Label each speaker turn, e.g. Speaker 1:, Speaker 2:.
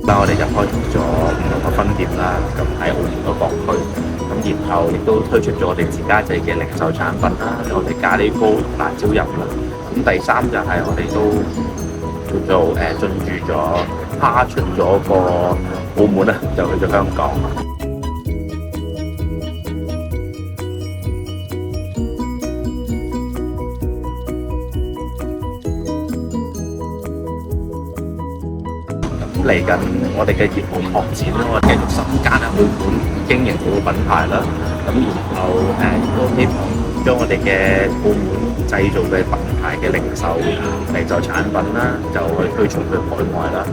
Speaker 1: 啦，我哋就開咗唔同嘅分店啦，咁喺澳門嘅各區，咁然後亦都推出咗我哋自家製嘅零售產品啦，我哋咖喱糕、辣椒油啦。咁第三就係我哋都叫做進駐咗，跨出咗個澳門啦，就去咗香港。嚟緊我哋嘅業務擴展啦，我哋繼續深耕喺澳門經營好嘅品牌啦。咁然後亦都希望將我哋嘅澳門製造嘅品牌嘅零售產品啦，就去推出去海外啦。